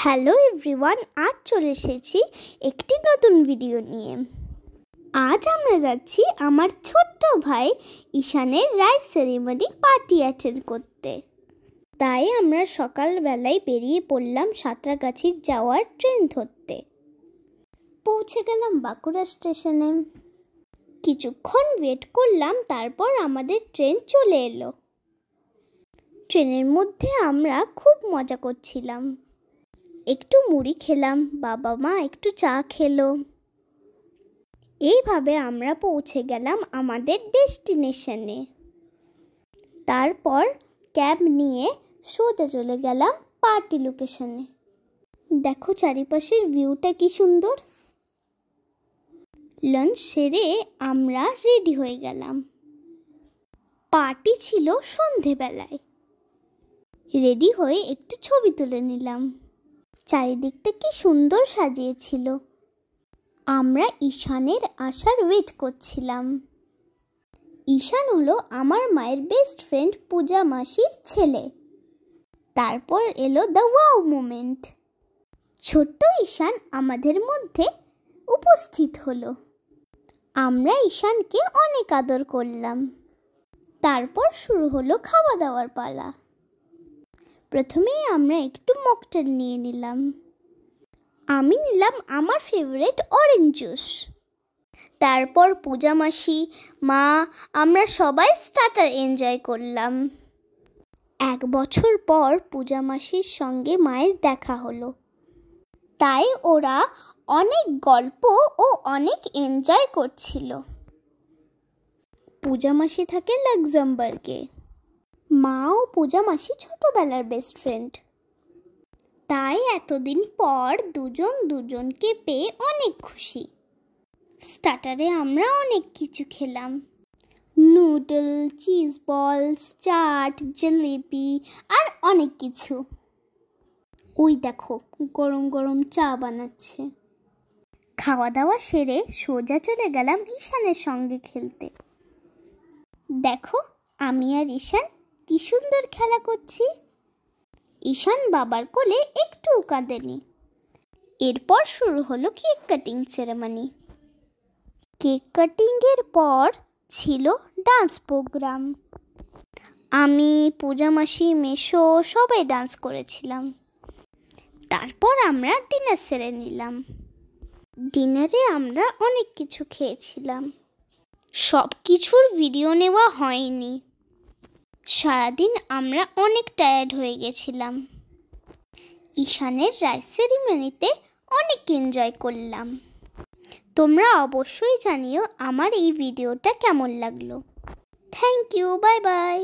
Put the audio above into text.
Hello everyone, আজ চলে এসেছি একটি নতুন ভিডিও নিয়ে। আজ আমরা যাচ্ছি আমার ছোট্ট ভাই ঈশানের রাইস সেরিমনি পার্টি অ্যাটেন্ড করতে। তাই আমরা সকালবেলায় বেরিয়ে পড়লাম সাঁতরাগাছি যাওয়ার ট্রেন ধরতে। পৌঁছে গেলাম বাঁকুড়া স্টেশনে। কিছুক্ষণ ওয়েট করলাম, তারপর আমাদের ট্রেন চলে এলো। ট্রেনের মধ্যে আমরা খুব মজা করছিলাম। একটু মুড়ি খেলাম, বাবা মা একটু চা খেলো। এইভাবে আমরা পৌঁছে গেলাম আমাদের ডেস্টিনেশনে। তারপর ক্যাব নিয়ে সোজা চলে গেলাম পার্টি লোকেশনে। দেখো চারিপাশের ভিউটা কি সুন্দর। লাঞ্চ সেরে আমরা রেডি হয়ে গেলাম। পার্টি ছিল সন্ধেবেলায়। রেডি হয়ে একটু ছবি তুলে নিলাম। চারিদিকটা কি সুন্দর সাজিয়েছিল। আমরা ঈশানের আসার ওয়েট করছিলাম। ঈশান হলো আমার মায়ের বেস্ট ফ্রেন্ড পূজা মাসির ছেলে। তারপর এলো দ্য ওয়াও মোমেন্ট। ছোট্ট ঈশান আমাদের মধ্যে উপস্থিত হলো। আমরা ঈশানকে অনেক আদর করলাম। তারপর শুরু হলো খাওয়া দাওয়ার পালা। প্রথমেই আমরা একটু মকটেল নিয়ে নিলাম। আমি নিলাম আমার ফেভারিট অরেঞ্জ জুস। তারপর পূজা মাসি, মা, আমরা সবাই স্টার্টার এনজয় করলাম। 1 বছর পর পূজা মাসির সঙ্গে মায়ের দেখা হলো। তাই ওরা অনেক গল্প ও অনেক এনজয় করছিল। পূজা মাসি থাকে লাক্সেমবার্গে। মা ও পূজা মাসি ছোটবেলার বেস্ট ফ্রেন্ড। তাই এতদিন পর দুজন দুজনকে পেয়ে অনেক খুশি। স্টার্টারে আমরা অনেক কিছু খেলাম। নুডল, চিজ বলস, চাট, জিলিপি আর অনেক কিছু। ওই দেখো গরম গরম চা বানাচ্ছে। খাওয়া দাওয়া সেরে সোজা চলে গেলাম ঈশানের সঙ্গে খেলতে। দেখো আমি আর ঈশান কি সুন্দর খেলা করছি। ঈশান বাবার কোলে একটুও কাঁদেনি। এরপর শুরু হলো কেক কাটিং সেরেমনি। কেক কাটিংয়ের পর ছিল ডান্স প্রোগ্রাম। আমি, পূজা মাসি, মেশো সবাই ডান্স করেছিলাম। তারপর আমরা ডিনার সেরে নিলাম। ডিনারে আমরা অনেক কিছু খেয়েছিলাম। সব কিছুর ভিডিও নেওয়া হয়নি। সারাদিন আমরা অনেক টায়ার্ড হয়ে গেছিলাম। ঈশানের রাইস সেরিমনিতে অনেক এনজয় করলাম। তোমরা অবশ্যই জানিও আমার এই ভিডিওটা কেমন লাগলো। Thank you, bye by.